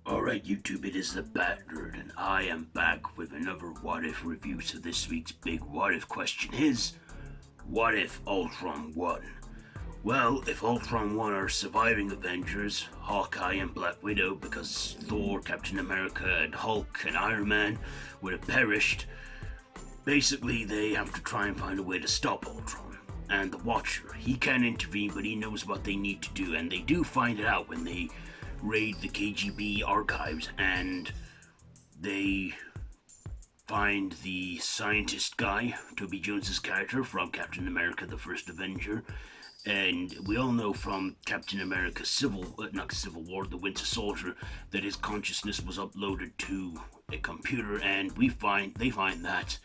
Alright YouTube, it is the Bat Nerd, and I am back with another What If review. So this week's big What If question is, what if Ultron won? Well, if Ultron won our surviving Avengers, Hawkeye and Black Widow, because Thor, Captain America, and Hulk and Iron Man would have perished, basically they have to try and find a way to stop Ultron. And the Watcher, he can intervene, but he knows what they need to do, and they do find it out when they raid the KGB archives, and they find the scientist guy, Toby Jones's character from Captain America: The First Avenger. And we all know from Captain America not Civil War, The Winter Soldier, that his consciousness was uploaded to a computer, and they find that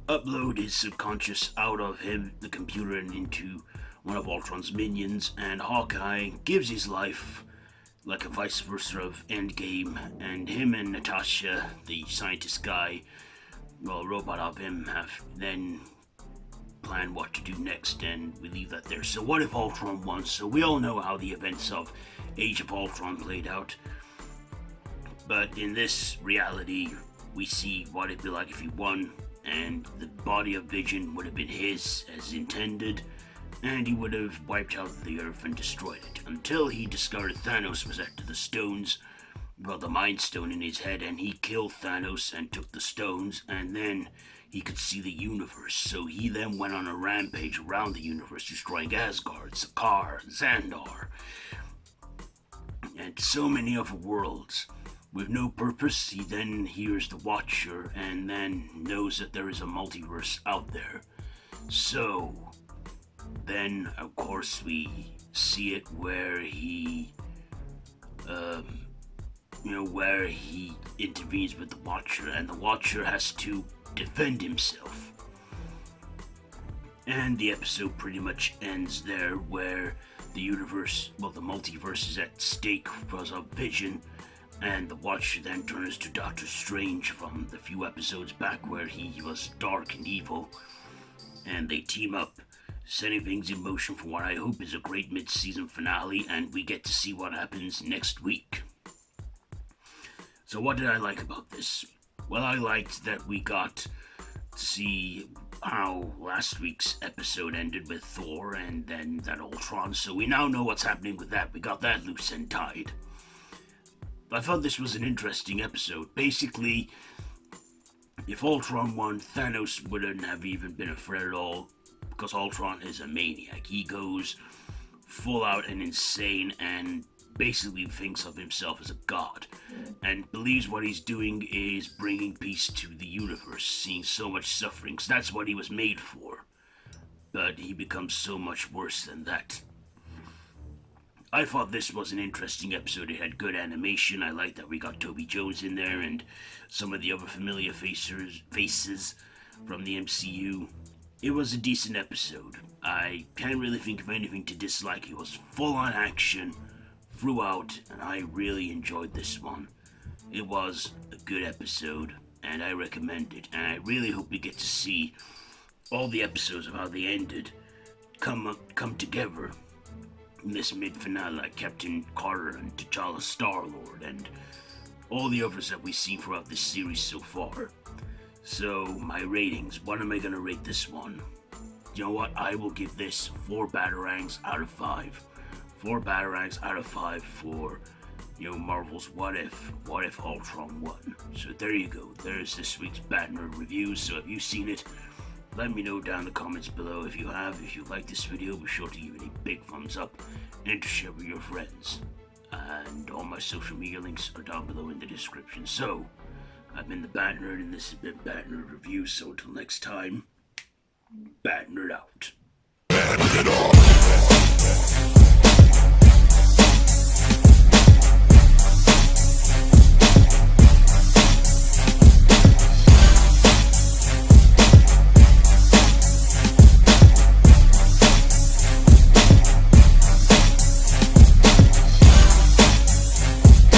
upload his subconscious out of him, the computer, and into one of Ultron's minions. And Hawkeye gives his life, like a vice versa of Endgame, and him and Natasha, the scientist guy, robot of him, have then planned what to do next, and we leave that there. So what if Ultron won? So we all know how the events of Age of Ultron played out, but in this reality, we see what it'd be like if he won, and the body of Vision would have been his as intended, and he would have wiped out the Earth and destroyed it, until he discovered Thanos was after the stones, the Mind Stone in his head, and he killed Thanos and took the stones, and then he could see the universe. So he then went on a rampage around the universe, destroying Asgard, Sakaar, Xandar, and so many other worlds. With no purpose, he then hears the Watcher, and then knows that there is a multiverse out there. So then, of course, we see it where he, where he intervenes with the Watcher, and the Watcher has to defend himself. And the episode pretty much ends there, where the multiverse is at stake because of Vision, and the Watcher then turns to Doctor Strange from the few episodes back where he was dark and evil, and they team up, setting things in motion for what I hope is a great mid-season finale, and we get to see what happens next week. So what did I like about this? Well, I liked that we got to see how last week's episode ended with Thor and then that Ultron, so we now know what's happening with that. We got that loose and tied. I thought this was an interesting episode. Basically, if Ultron won, Thanos wouldn't have even been a threat at all, because Ultron is a maniac. He goes full out and insane and basically thinks of himself as a god, and believes what he's doing is bringing peace to the universe, seeing so much suffering. So that's what he was made for. But he becomes so much worse than that. I thought this was an interesting episode. It had good animation. I liked that we got Toby Jones in there and some of the other familiar faces from the MCU. It was a decent episode. I can't really think of anything to dislike. It was full on action throughout, and I really enjoyed this one. It was a good episode, and I recommend it. And I really hope we get to see all the episodes of how they ended come together in this mid-finale, like Captain Carter and T'Challa Star-Lord, and all the others that we've seen throughout this series so far. So, my ratings. What am I going to rate this one? You know what? I will give this 4 Batarangs out of 5. 4 Batarangs out of 5 for, Marvel's What If Ultron won. So there you go. There's this week's Bat Nerd review. So if you've seen it, let me know down in the comments below. If you have, if you like this video, be sure to give it a big thumbs up and to share with your friends. And all my social media links are down below in the description. So, I've been the Bat Nerd, and this has been Bat Nerd Review. So until next time, Bat Nerd out.